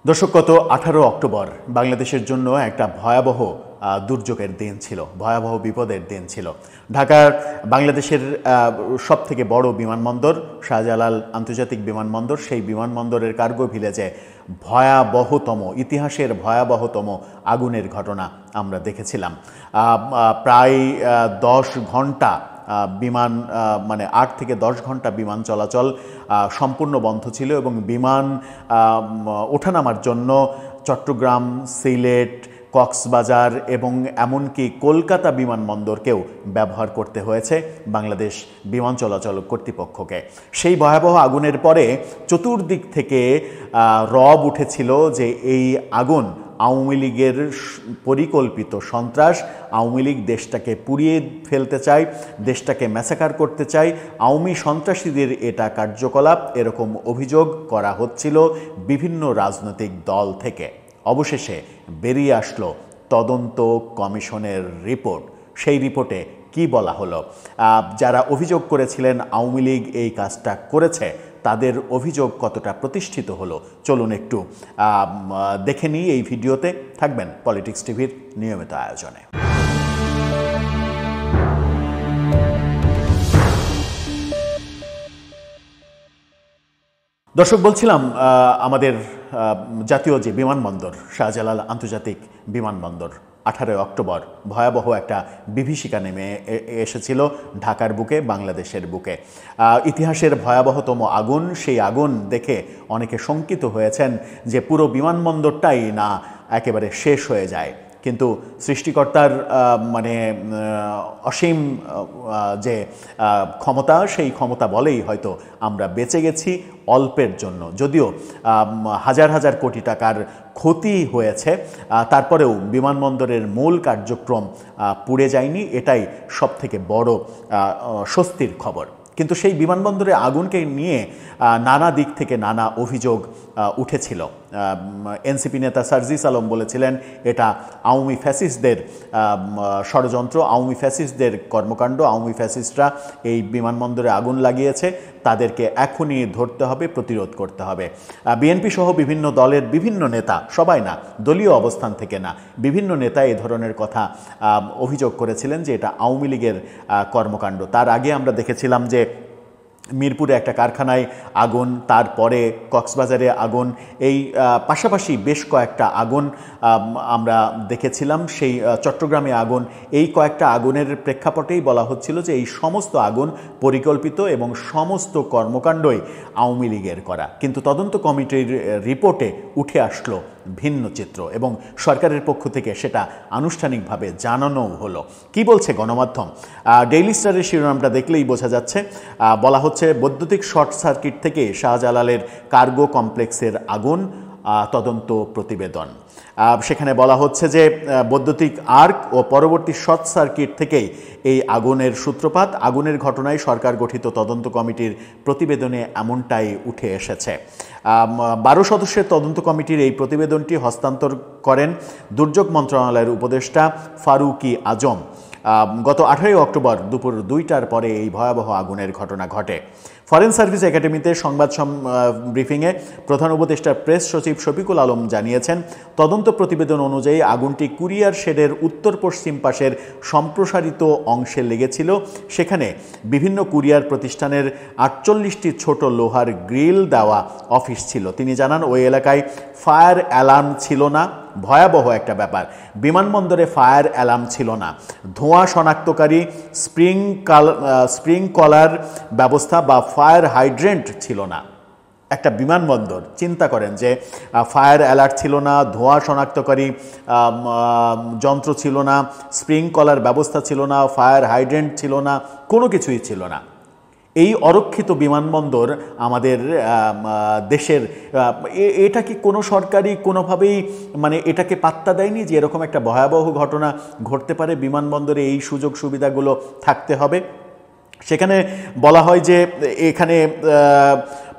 দর্শক, গত 18 অক্টোবর বাংলাদেশের জন্য একটা ভয়াবহ দুর্যোগের দিন ছিল, ভয়াবহ বিপদের দিন ছিল। ঢাকার বাংলাদেশের সবথেকে বড় বিমানবন্দর শাহজালাল আন্তর্জাতিক বিমানবন্দর, সেই বিমানবন্দরের কার্গো ভিলেজে ভয়াবহতম, ইতিহাসের ভয়াবহতম আগুনের ঘটনা আমরা দেখেছিলাম। প্রায় 10 ঘন্টা বিমান, মানে 8 থেকে 10 ঘন্টা বিমান চলাচল সম্পূর্ণ বন্ধ ছিল এবং বিমান ওঠানামার জন্য চট্টগ্রাম, সিলেট, কক্সবাজার এবং এমনকি কলকাতা বিমানবন্দরকেও ব্যবহার করতে হয়েছে বাংলাদেশ বিমান চলাচল কর্তৃপক্ষকে। সেই ভয়াবহ আগুনের পরে চতুর্দিক থেকে রব উঠেছিল যে এই আগুন আওয়ামী লীগের পরিকল্পিত সন্ত্রাস, আওয়ামী লীগ দেশটাকে পুড়িয়ে ফেলতে চায়, দেশটাকে ম্যাসাকার করতে চায়, আওয়ামী সন্ত্রাসীদের এটা কার্যকলাপ, এরকম অভিযোগ করা হচ্ছিল বিভিন্ন রাজনৈতিক দল থেকে। অবশেষে বেরিয়ে আসলো তদন্ত কমিশনের রিপোর্ট। সেই রিপোর্টে কি বলা হলো, যারা অভিযোগ করেছিলেন আওয়ামী লীগ এই কাজটা করেছে, তাদের অভিযোগ কতটা প্রতিষ্ঠিত হলো, চলুন একটু দেখে নিই এই ভিডিওতে। থাকবেন পলিটিক্স টিভির নিয়মিত আয়োজনে। দর্শক, বলছিলাম আমাদের জাতীয় যে বিমানবন্দর শাহজালাল আন্তর্জাতিক বিমানবন্দর 18 অক্টোবর ভয়াবহ একটা বিভীষিকা নেমে এসেছিল ঢাকার বুকে, বাংলাদেশের বুকে। ইতিহাসের ভয়াবহতম আগুন, সেই আগুন দেখে অনেকে শঙ্কিত হয়েছেন যে পুরো বিমানবন্দরটাই না একেবারে শেষ হয়ে যায়। কিন্তু সৃষ্টিকর্তার মানে অসীম যে ক্ষমতা, সেই ক্ষমতা বলেই হয়তো আমরা বেঁচে গেছি অল্পের জন্য। যদিও হাজার হাজার কোটি টাকার ক্ষতি হয়েছে, তারপরেও বিমানবন্দরের মূল কার্যক্রম পুড়ে যায়নি, এটাই সবথেকে বড় স্বস্তির খবর। কিন্তু সেই বিমানবন্দরে আগুনকে নিয়ে নানা দিক থেকে নানা অভিযোগ উঠেছিল। এনসিপি নেতা সার্জিস আলম বলেছিলেন এটা আওয়ামী ফ্যাসিস্টদের ষড়যন্ত্র, আওয়ামী ফ্যাসিস্টদের কর্মকাণ্ড, আওয়ামী ফ্যাসিস্টরা এই বিমানবন্দরে আগুন লাগিয়েছে, তাদেরকে এখনই ধরতে হবে, প্রতিরোধ করতে হবে। বিএনপি সহ বিভিন্ন দলের বিভিন্ন নেতা, সবাই না, দলীয় অবস্থান থেকে না, বিভিন্ন নেতা এ ধরনের কথা অভিযোগ করেছিলেন যে এটা আওয়ামী লীগের কর্মকাণ্ড। তার আগে আমরা দেখেছিলাম যে মিরপুরে একটা কারখানায় আগুন, তারপরে কক্সবাজারে আগুন, এই পাশাপাশি বেশ কয়েকটা আগুন আমরা দেখেছিলাম। সেই চট্টগ্রামে আগুন, এই কয়েকটা আগুনের প্রেক্ষাপটেই বলা হচ্ছিল যে এই সমস্ত আগুন পরিকল্পিত এবং সমস্ত কর্মকাণ্ডই আওয়ামী লীগের করা। কিন্তু তদন্ত কমিটির রিপোর্টে উঠে আসলো ভিন্ন চিত্র এবং সরকারের পক্ষ থেকে সেটা আনুষ্ঠানিকভাবে জানানো হলো। কি বলছে গণমাধ্যম? ডেইলি স্টারের শিরোনামটা দেখলেই বোঝা যাচ্ছে, বলা হচ্ছে বৈদ্যুতিক শর্ট সার্কিট থেকে শাহজালালের কার্গো কমপ্লেক্সের আগুন, তদন্ত প্রতিবেদন। সেখানে বলা হচ্ছে যে বৈদ্যুতিক আর্ক ও পরবর্তী শর্ট সার্কিট থেকেই এই আগুনের সূত্রপাত। আগুনের ঘটনায় সরকার গঠিত তদন্ত কমিটির প্রতিবেদনে এমনটাই উঠে এসেছে। 12 সদস্যের তদন্ত কমিটির এই প্রতিবেদনটি হস্তান্তর করেন দুর্যোগ মন্ত্রণালয়ের উপদেষ্টা ফারুকি আজম। গত 18 অক্টোবর দুপুর 2টার পরে এই ভয়াবহ আগুনের ঘটনা ঘটে। ফরেন সার্ভিস একাডেমিতে সংবাদ ব্রিফিংয়ে প্রধান উপদেষ্টার প্রেস সচিব শফিকুল আলম জানিয়েছেন, তদন্ত প্রতিবেদন অনুযায়ী আগুনটি কুরিয়ার শেডের উত্তর পশ্চিম পাশের সম্প্রসারিত অংশে লেগেছিল। সেখানে বিভিন্ন কুরিয়ার প্রতিষ্ঠানের 48টি ছোট লোহার গ্রিল দেওয়া অফিস ছিল। তিনি জানান, ওই এলাকায় ফায়ার অ্যালার্ম ছিল না। ভয়াবহ একটা ব্যাপার, বিমানবন্দরে ফায়ার অ্যালার্ম ছিল না, ধোঁয়া শনাক্তকারী স্প্রিংকলার ব্যবস্থা বা ফায়ার হাইড্রেন্ট ছিল না। একটা বিমানবন্দর, চিন্তা করেন যে ফায়ার অ্যালার্ট ছিল না, ধোঁয়া শনাক্তকারী যন্ত্র ছিল না, স্প্রিংকলার ব্যবস্থা ছিল না, ফায়ার হাইড্রেন্ট ছিল না, কোনো কিছুই ছিল না। এই অরক্ষিত বিমানবন্দর আমাদের দেশের, এটা কি কোনো সরকারি কোনোভাবেই মানে এটাকে পাত্তা দেয়নি যে এরকম একটা ভয়াবহ ঘটনা ঘটতে পারে, বিমানবন্দরে এই সুযোগ সুবিধাগুলো থাকতে হবে? সেখানে বলা হয় যে এখানে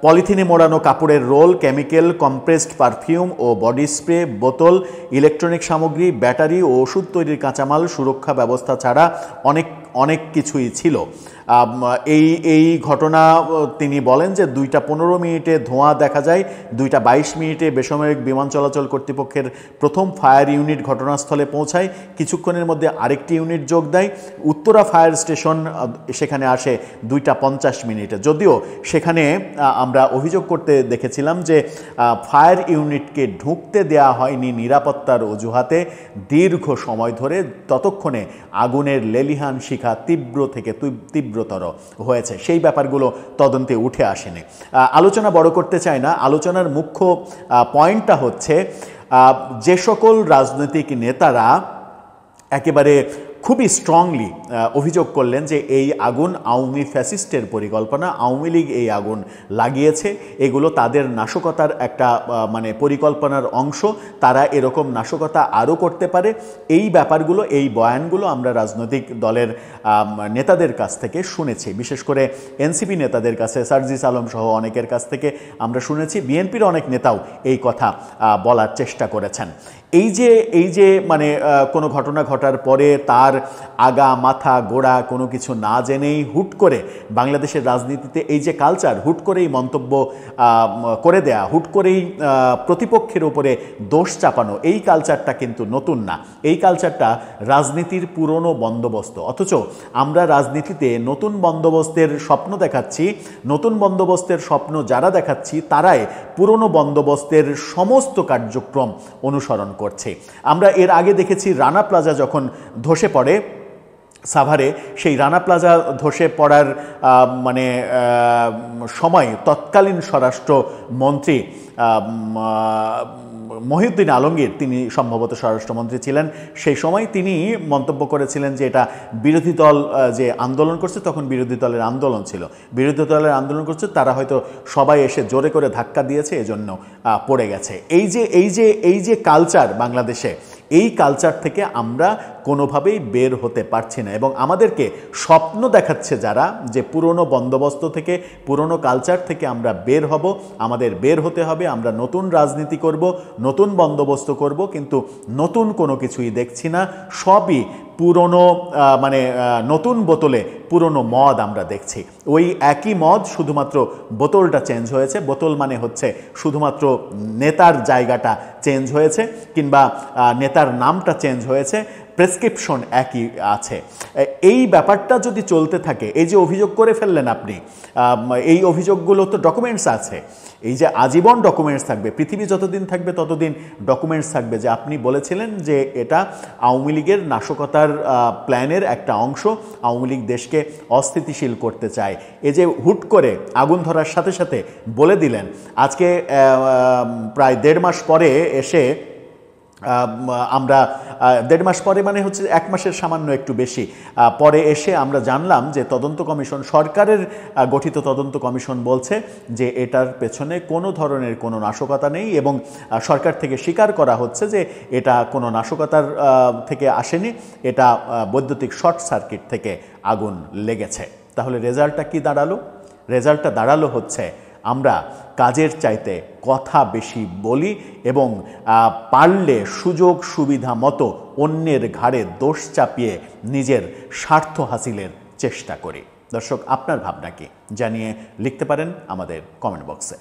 পলিথিনে মোড়ানো কাপড়ের রোল, কেমিক্যাল, কম্প্রেসড পারফিউম ও বডি স্প্রে, বোতল, ইলেকট্রনিক সামগ্রী, ব্যাটারি ও ওষুধ তৈরির কাঁচামাল, সুরক্ষা ব্যবস্থা ছাড়া অনেক কিছুই ছিল। এই এই ঘটনা তিনি বলেন যে 2:15 ধোঁয়া দেখা যায়, 2:22 বেসামরিক বিমান চলাচল কর্তৃপক্ষের প্রথম ফায়ার ইউনিট ঘটনাস্থলে পৌঁছায়, কিছুক্ষণের মধ্যে আরেকটি ইউনিট যোগ দেয়, উত্তরা ফায়ার স্টেশন সেখানে আসে 2:50 যদিও সেখানে আমরা অভিযোগ করতে দেখেছিলাম যে ফায়ার ইউনিটকে ঢুকতে দেয়া হয়নি নিরাপত্তার অজুহাতে, দীর্ঘ সময় ধরে ততক্ষণে আগুনের লেলিহান শিখা তীব্র থেকে তীব্রতর হয়েছে, সেই ব্যাপারগুলো তদন্তে উঠে আসেনি। আলোচনা বড় করতে চাই না, আলোচনার মুখ্য পয়েন্টটা হচ্ছে যে সকল রাজনৈতিক নেতারা একেবারে খুবই স্ট্রংলি অভিযোগ করলেন যে এই আগুন আওয়ামী ফ্যাসিস্টের পরিকল্পনা, আওয়ামী লীগ এই আগুন লাগিয়েছে, এগুলো তাদের নাশকতার একটা মানে পরিকল্পনার অংশ, তারা এরকম নাশকতা আরও করতে পারে, এই ব্যাপারগুলো, এই বয়ানগুলো আমরা রাজনৈতিক দলের নেতাদের কাছ থেকে শুনেছি, বিশেষ করে এনসিপি নেতাদের কাছে, সার্জিস আলম সহ অনেকের কাছ থেকে আমরা শুনেছি, বিএনপির অনেক নেতাও এই কথা বলার চেষ্টা করেছেন। এই যে মানে কোনো ঘটনা ঘটার পরে তার আগা মাথা গোড়া কোনো কিছু না জেনেই হুট করে বাংলাদেশের রাজনীতিতে এই যে কালচার, হুট করেই মন্তব্য করে দেয়া, হুট করেই প্রতিপক্ষের উপরে দোষ চাপানো, এই কালচারটা কিন্তু নতুন না, এই কালচারটা রাজনীতির পুরনো বন্দোবস্ত। অথচ আমরা রাজনীতিতে নতুন বন্দোবস্তের স্বপ্ন দেখাচ্ছি, নতুন বন্দোবস্তের স্বপ্ন যারা দেখাচ্ছি তারাই পুরনো বন্দোবস্তের সমস্ত কার্যক্রম অনুসরণ করছে। আমরা এর আগে দেখেছি রানা প্লাজা যখন ধসে পড়ে সাভারে, সেই রানা প্লাজা ধসে পড়ার মানে সময় তৎকালীন স্বরাষ্ট্রমন্ত্রী মহিউদ্দিন আলমগীর, তিনি সম্ভবত স্বরাষ্ট্রমন্ত্রী ছিলেন সেই সময়, তিনি মন্তব্য করেছিলেন যে এটা বিরোধী দল যে আন্দোলন করছে, তখন বিরোধী দলের আন্দোলন ছিল, বিরোধী দলের আন্দোলন করছে, তারা হয়তো সবাই এসে জোরে করে ধাক্কা দিয়েছে, এজন্য পড়ে গেছে। এই যে কালচার বাংলাদেশে, এই কালচার থেকে আমরা কোনোভাবেই বের হতে পারছি না, এবং আমাদেরকে স্বপ্ন দেখাচ্ছে যারা যে পুরনো বন্দোবস্ত থেকে, পুরনো কালচার থেকে আমরা বের হব, আমাদের বের হতে হবে, আমরা নতুন রাজনীতি করব, নতুন বন্দোবস্ত করব, কিন্তু নতুন কোনো কিছুই দেখছি না, সবই পুরনো মানে নতুন বোতলে পুরনো মদ আমরা দেখছি। ওই একই মদ, শুধুমাত্র বোতলটা চেঞ্জ হয়েছে, বোতল মানে হচ্ছে শুধুমাত্র নেতার জায়গাটা চেঞ্জ হয়েছে কিংবা নেতার নামটা চেঞ্জ হয়েছে, প্রেসক্রিপশন একই আছে। এই ব্যাপারটা যদি চলতে থাকে, এই যে অভিযোগ করে ফেললেন আপনি, এই অভিযোগগুলো তো ডকুমেন্টস আছে, এই যে আজীবন ডকুমেন্টস থাকবে, পৃথিবী যতদিন থাকবে ততদিন ডকুমেন্টস থাকবে যে আপনি বলেছিলেন যে এটা আওয়ামী লীগের নাশকতার প্ল্যানের একটা অংশ, আওয়ামী লীগ দেশকে অস্থিতিশীল করতে চায়। এই যে হুট করে আগুন ধরার সাথে সাথে বলে দিলেন, আজকে প্রায় 1.5 মাস পরে এসে আমরা 1.5 মাস পরে মানে হচ্ছে 1 মাসের সামান্য একটু বেশি পরে এসে আমরা জানলাম যে তদন্ত কমিশন, সরকারের গঠিত তদন্ত কমিশন বলছে যে এটার পেছনে কোনো ধরনের কোনো নাশকতা নেই, এবং সরকার থেকে স্বীকার করা হচ্ছে যে এটা কোনো নাশকতার থেকে আসেনি, এটা বৈদ্যুতিক শর্ট সার্কিট থেকে আগুন লেগেছে। তাহলে রেজাল্টটা কি দাঁড়ালো? রেজাল্টটা দাঁড়ালো হচ্ছে আমরা কাজের চাইতে কথা বেশি বলি এবং পারলে সুযোগ সুবিধা মতো অন্যের ঘাড়ে দোষ চাপিয়ে নিজের স্বার্থ হাসিলের চেষ্টা করি। দর্শক, আপনার ভাবনা কি জানিয়ে লিখতে পারেন আমাদের কমেন্ট বক্সে।